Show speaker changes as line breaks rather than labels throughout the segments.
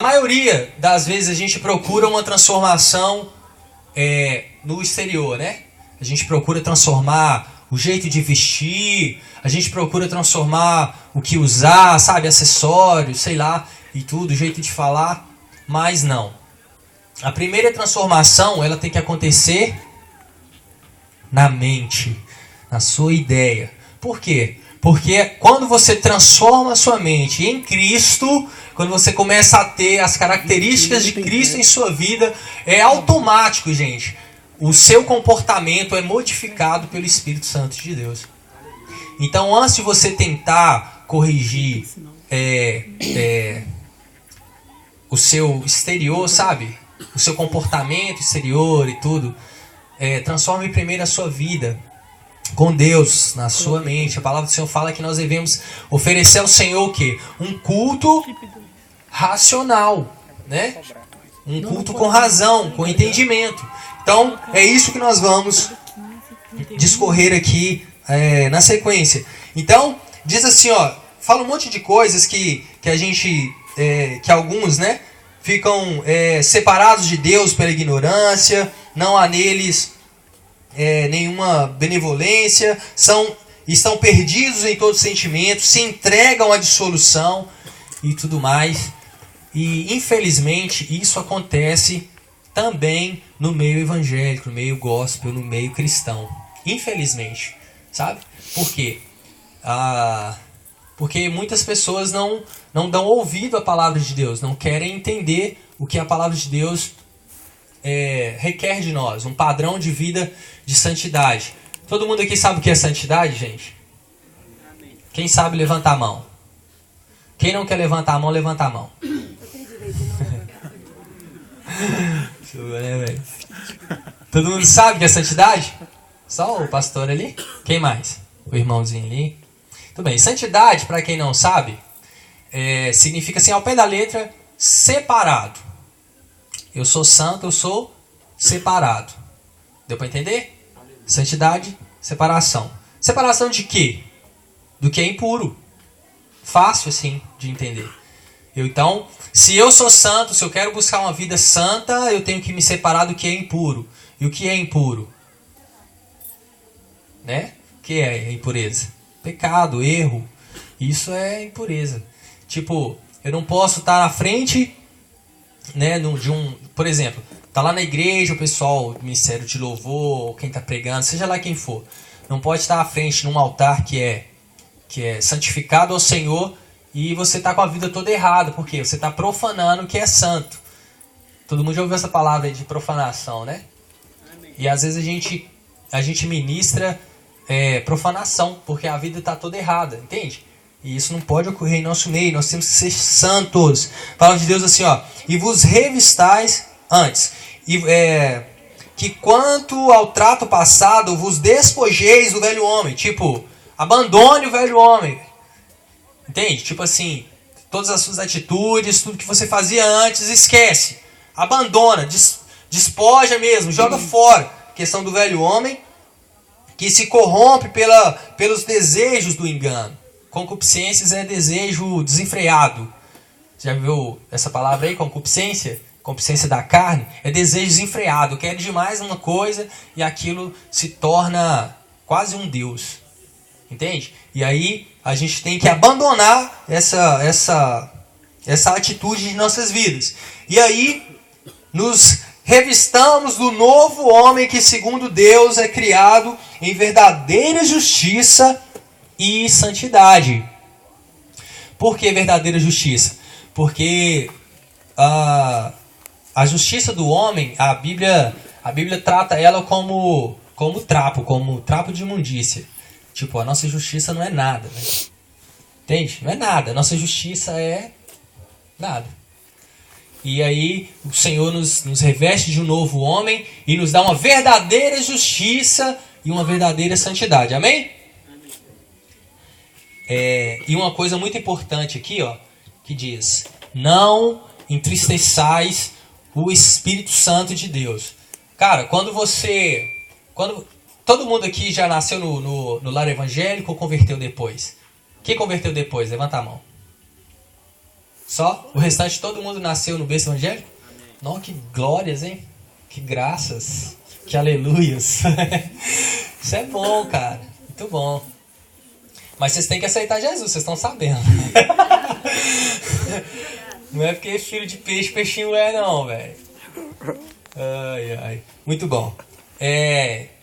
maioria das vezes a gente procura uma transformação no exterior, né? A gente procura transformar o jeito de vestir, a gente procura transformar o que usar, sabe? Acessórios, sei lá, e tudo, o jeito de falar, mas não. A primeira transformação, ela tem que acontecer na mente, na sua ideia. Por quê? Porque quando você transforma a sua mente em Cristo, quando você começa a ter as características de Cristo em sua vida, é automático, gente. O seu comportamento é modificado pelo Espírito Santo de Deus. Então, antes de você tentar corrigir o seu exterior, sabe? O seu comportamento exterior e tudo, transforme primeiro a sua vida com Deus na sua mente. A palavra do Senhor fala que nós devemos oferecer ao Senhor o quê? Um culto racional, né? Um culto com razão, com entendimento. Então, é isso que nós vamos discorrer aqui na sequência. Então, diz assim, ó, fala um monte de coisas que a gente, que alguns, né, ficam separados de Deus pela ignorância, não há neles nenhuma benevolência, estão perdidos em todos os sentimentos, se entregam à dissolução e tudo mais. E infelizmente isso acontece também no meio evangélico, no meio gospel, no meio cristão. Infelizmente, sabe? Por quê? Porque muitas pessoas não dão ouvido à palavra de Deus, não querem entender o que a palavra de Deus requer de nós, um padrão de vida de santidade. Todo mundo aqui sabe o que é santidade, gente? Quem sabe, levanta a mão. Quem não quer levantar a mão, levanta a mão. Todo mundo sabe o que é santidade? Só o pastor ali? Quem mais? O irmãozinho ali. Tudo bem. Santidade, para quem não sabe, significa assim, ao pé da letra, separado. Eu sou santo, eu sou separado. Deu para entender? Santidade, separação. Separação de quê? Do que é impuro. Fácil assim de entender. Então, se eu sou santo, se eu quero buscar uma vida santa, eu tenho que me separar do que é impuro. E o que é impuro? Né? O que é impureza? Pecado, erro. Isso é impureza. Tipo, eu não posso estar na frente, né, por exemplo, tá lá na igreja o pessoal, o ministério de louvor, quem está pregando, seja lá quem for, não pode estar à frente num altar que é santificado ao Senhor e você tá com a vida toda errada, porque você está profanando o que é santo. Todo mundo já ouviu essa palavra aí de profanação, né? E às vezes a gente ministra profanação, porque a vida está toda errada, entende? E isso não pode ocorrer em nosso meio, nós temos que ser santos. Fala de Deus assim, ó, e vos revistais antes, que quanto ao trato passado, vos despojeis do velho homem, tipo, abandone o velho homem, entende? Tipo assim, todas as suas atitudes, tudo que você fazia antes, esquece, abandona, despoja mesmo, joga fora, questão do velho homem, que se corrompe pelos desejos do engano. Concupiscências é desejo desenfreado. Já viu essa palavra aí, concupiscência? Concupiscência da carne é desejo desenfreado. Quer demais uma coisa e aquilo se torna quase um Deus. Entende? E aí a gente tem que abandonar essa atitude de nossas vidas. E aí nos revistamos do novo homem que segundo Deus é criado em verdadeira justiça e santidade. Por que verdadeira justiça? Porque a justiça do homem, a Bíblia trata ela como trapo de imundícia. Tipo, a nossa justiça não é nada, né? Entende? Não é nada. A nossa justiça é nada. E aí o Senhor nos reveste de um novo homem e nos dá uma verdadeira justiça e uma verdadeira santidade. Amém? E uma coisa muito importante aqui, ó, que diz: não entristeçais o Espírito Santo de Deus. Cara, quando todo mundo aqui já nasceu no lar evangélico ou converteu depois? Quem converteu depois? Levanta a mão. Só? O restante todo mundo nasceu no berço evangélico? Não, que glórias, hein? Que graças. Que aleluias. Isso é bom, cara. Muito bom. Mas vocês têm que aceitar Jesus, vocês estão sabendo. Não é porque filho de peixe, peixinho é não, velho. Ai, ai. Muito bom.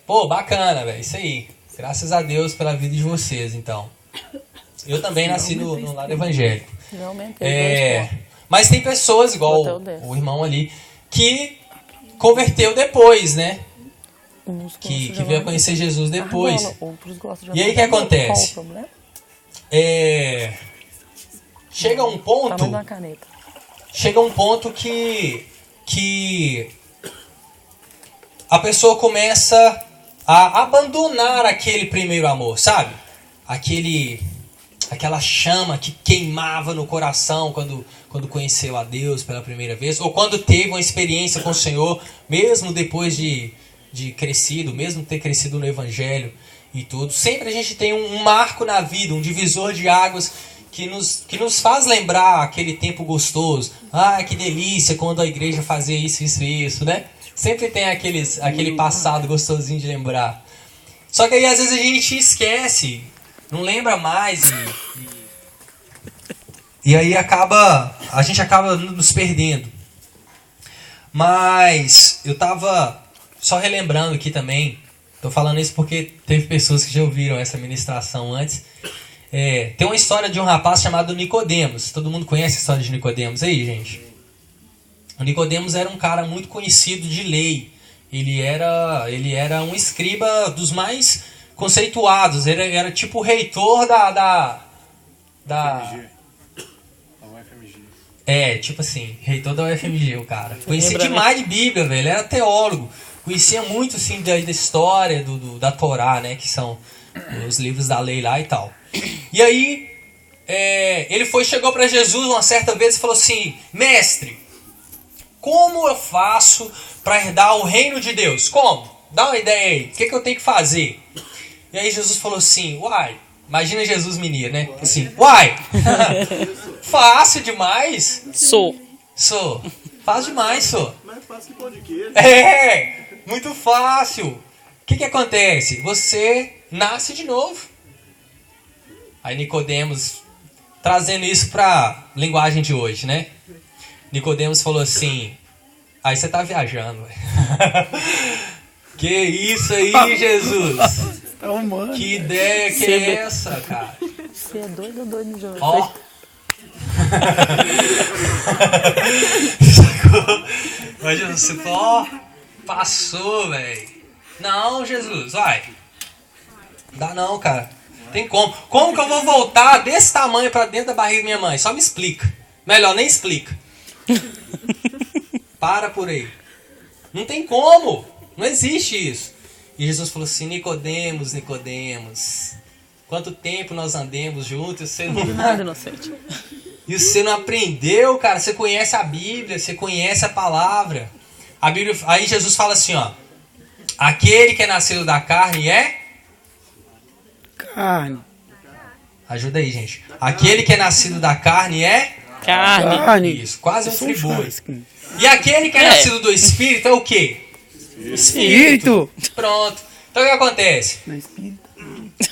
Pô, bacana, velho. Isso aí. Graças a Deus pela vida de vocês, então. Eu também nasci no lado evangélico. Mas tem pessoas, igual o irmão ali, que converteu depois, né? Que veio a conhecer Jesus depois. E aí o que acontece? Chega um ponto que a pessoa começa a abandonar aquele primeiro amor, sabe? Aquela chama que queimava no coração quando conheceu a Deus pela primeira vez, ou quando teve uma experiência com o Senhor, mesmo depois de crescido, mesmo ter crescido no Evangelho e tudo. Sempre a gente tem um marco na vida, um divisor de águas que nos faz lembrar aquele tempo gostoso. Ah, que delícia quando a igreja fazia isso, né? Sempre tem aquele passado gostosinho de lembrar. Só que aí às vezes a gente esquece, não lembra mais e aí a gente acaba nos perdendo. Mas eu tava só relembrando aqui também, tô falando isso porque teve pessoas que já ouviram essa ministração antes. Tem uma história de um rapaz chamado Nicodemos. Todo mundo conhece a história de Nicodemos aí, gente? O Nicodemos era um cara muito conhecido de lei. Ele era um escriba dos mais conceituados. Ele era tipo o reitor da UFMG. Tipo assim, reitor da UFMG, o cara. Conhecia demais de Bíblia, velho. Ele era teólogo. Conhecia muito, assim, da história da Torá, né? Que são os livros da lei lá e tal. E aí, ele chegou para Jesus uma certa vez e falou assim: Mestre, como eu faço para herdar o reino de Deus? Como? Dá uma ideia aí. O que eu tenho que fazer? E aí Jesus falou assim: uai, imagina Jesus menino, né? Assim, uai, fácil demais. Sou. Fácil demais, sou. Mais fácil que pão de queijo. Muito fácil. O que acontece? Você nasce de novo. Aí Nicodemos, trazendo isso para linguagem de hoje, né? Nicodemos falou assim: aí você tá viajando, velho. Que isso aí, Jesus? Que ideia que é essa, cara?
Você é doido ou doido, Jorge?
Ó. Mas Jesus, você falou, passou, velho. Não, Jesus, vai. Não dá não, cara. Tem como. Como que eu vou voltar desse tamanho pra dentro da barriga da minha mãe? Só me explica. Melhor, nem explica. Para por aí. Não tem como. Não existe isso. E Jesus falou assim: Nicodemos, quanto tempo nós andemos juntos, você não...
Nada inocente.
E você não aprendeu, cara. Você conhece a Bíblia, você conhece a palavra. A Bíblia... Aí Jesus fala assim, ó: aquele que é nascido da carne é...
Carne.
Ajuda aí, gente. Aquele que é nascido da carne é...
Carne.
Isso, quase um friboi. E aquele que é nascido do Espírito é o quê?
Espírito.
Pronto. Então o que acontece?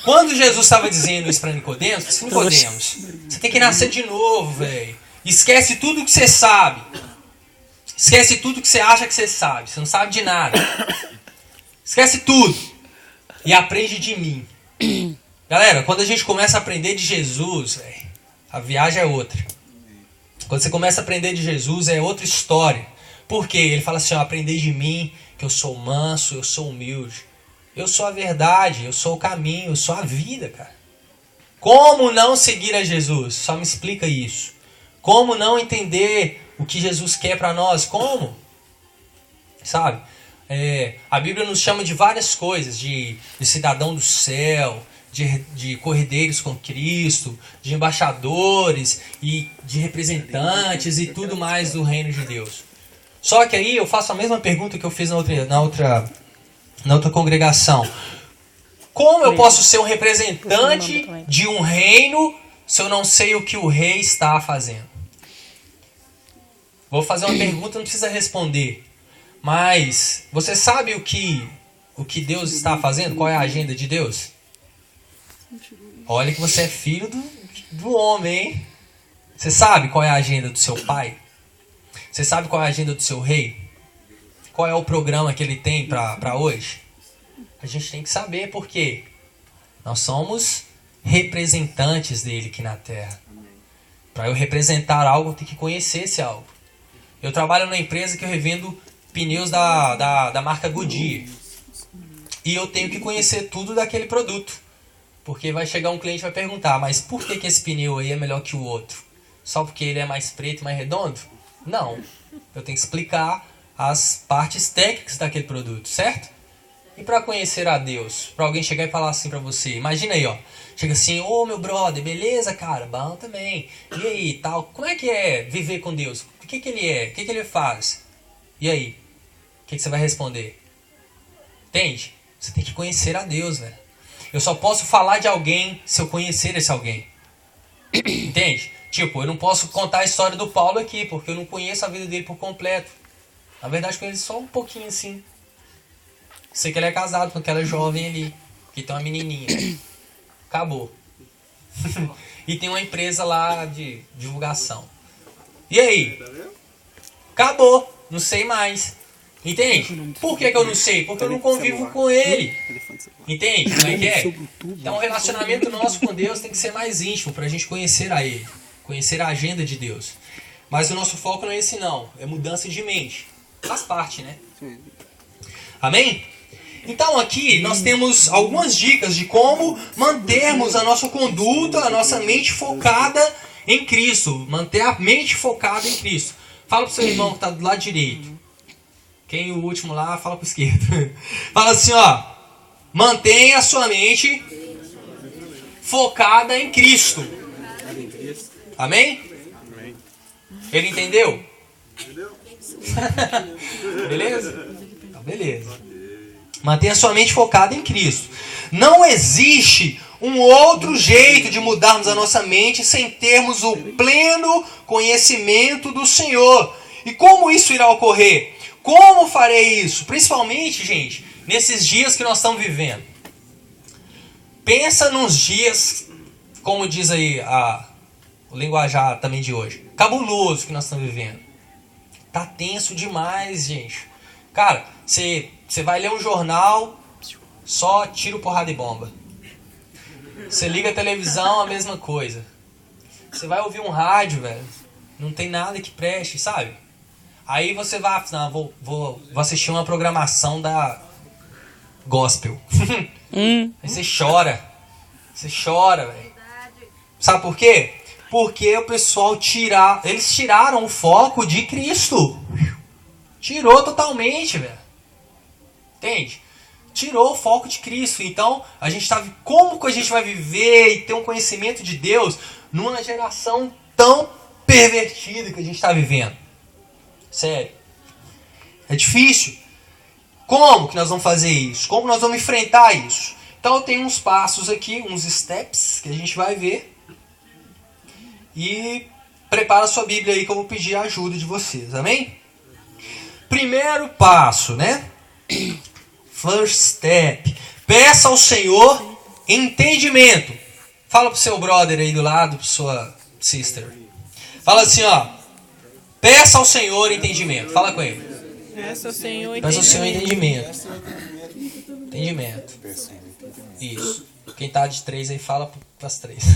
Quando Jesus estava dizendo isso para Nicodemos, você tem que nascer de novo, velho. Esquece tudo que você sabe. Esquece tudo que você acha que você sabe. Você não sabe de nada. Esquece tudo. E aprende de mim. Galera, quando a gente começa a aprender de Jesus, véio, a viagem é outra. Quando você começa a aprender de Jesus, é outra história. Por quê? Ele fala assim, ó: aprendei de mim, que eu sou manso, eu sou humilde. Eu sou a verdade, eu sou o caminho, eu sou a vida, cara. Como não seguir a Jesus? Só me explica isso. Como não entender o que Jesus quer para nós? Como? Sabe? A Bíblia nos chama de várias coisas, de cidadão do céu, de cordeiros com Cristo, de embaixadores e de representantes e tudo mais do reino de Deus. Só que aí eu faço a mesma pergunta que eu fiz na outra congregação. Como eu posso ser um representante de um reino se eu não sei o que o rei está fazendo? Vou fazer uma pergunta, não precisa responder. Mas você sabe o que Deus está fazendo? Qual é a agenda de Deus? Olha que você é filho do homem, hein? Você sabe qual é a agenda do seu pai? Você sabe qual é a agenda do seu rei? Qual é o programa que ele tem para hoje? A gente tem que saber por quê. Nós somos representantes dele aqui na Terra. Para eu representar algo, eu tenho que conhecer esse algo. Eu trabalho numa empresa que eu revendo pneus da marca Goodyear. E eu tenho que conhecer tudo daquele produto. Porque vai chegar um cliente e vai perguntar, mas por que esse pneu aí é melhor que o outro? Só porque ele é mais preto e mais redondo? Não. Eu tenho que explicar as partes técnicas daquele produto, certo? E para conhecer a Deus, para alguém chegar e falar assim para você, imagina aí, ó, chega assim, ô meu brother, beleza, cara, bom também, e aí, tal, como é que é viver com Deus? O que ele é? O que ele faz? E aí? O que você vai responder? Entende? Você tem que conhecer a Deus, né? Eu só posso falar de alguém se eu conhecer esse alguém. Entende? Tipo, eu não posso contar a história do Paulo aqui, porque eu não conheço a vida dele por completo. Na verdade, eu conheço só um pouquinho assim. Sei que ele é casado com aquela jovem ali, que tem uma menininha. Acabou. E tem uma empresa lá de divulgação. E aí? Acabou. Não sei mais. Entende? Por que eu não sei? Porque eu não convivo com ele. Entende como é que é? Então o relacionamento nosso com Deus tem que ser mais íntimo para a gente conhecer a Ele. Conhecer a agenda de Deus. Mas o nosso foco não é esse não. É mudança de mente. Faz parte, né? Amém? Então aqui nós temos algumas dicas de como mantermos a nossa conduta, a nossa mente focada em Cristo. Manter a mente focada em Cristo. Fala pro seu irmão que está do lado direito. Quem o último lá, fala pro esquerdo. Fala assim, ó. Mantenha a sua mente focada em Cristo. Amém? Ele entendeu? Beleza? Então, beleza. Mantenha sua mente focada em Cristo. Não existe um outro jeito de mudarmos a nossa mente sem termos o pleno conhecimento do Senhor. E como isso irá ocorrer? Como farei isso? Principalmente, gente, nesses dias que nós estamos vivendo. Pensa nos dias, como diz aí o linguajar também de hoje, cabuloso que nós estamos vivendo. Tá tenso demais, gente. Cara, você vai ler um jornal, só tiro, porrada e bomba. Você liga a televisão, a mesma coisa. Você vai ouvir um rádio, velho, não tem nada que preste, sabe? Aí você vai, não, vou assistir uma programação da gospel. Aí você chora. Você chora, velho. Sabe por quê? Porque o pessoal eles tiraram o foco de Cristo. Tirou totalmente, velho. Entende? Tirou o foco de Cristo. Então, como que a gente vai viver e ter um conhecimento de Deus numa geração tão pervertida que a gente está vivendo? Sério. É difícil. Como que nós vamos fazer isso? Como nós vamos enfrentar isso? Então eu tenho uns passos aqui, uns steps que a gente vai ver. E prepara a sua Bíblia aí que eu vou pedir a ajuda de vocês. Amém? Primeiro passo, né? First step. Peça ao Senhor entendimento. Fala pro seu brother aí do lado, pro sua sister. Fala assim, ó. Peça ao Senhor entendimento. Fala com ele.
Peça ao Senhor
entendimento. Entendimento. Isso. Quem tá de 3 aí fala pras 3.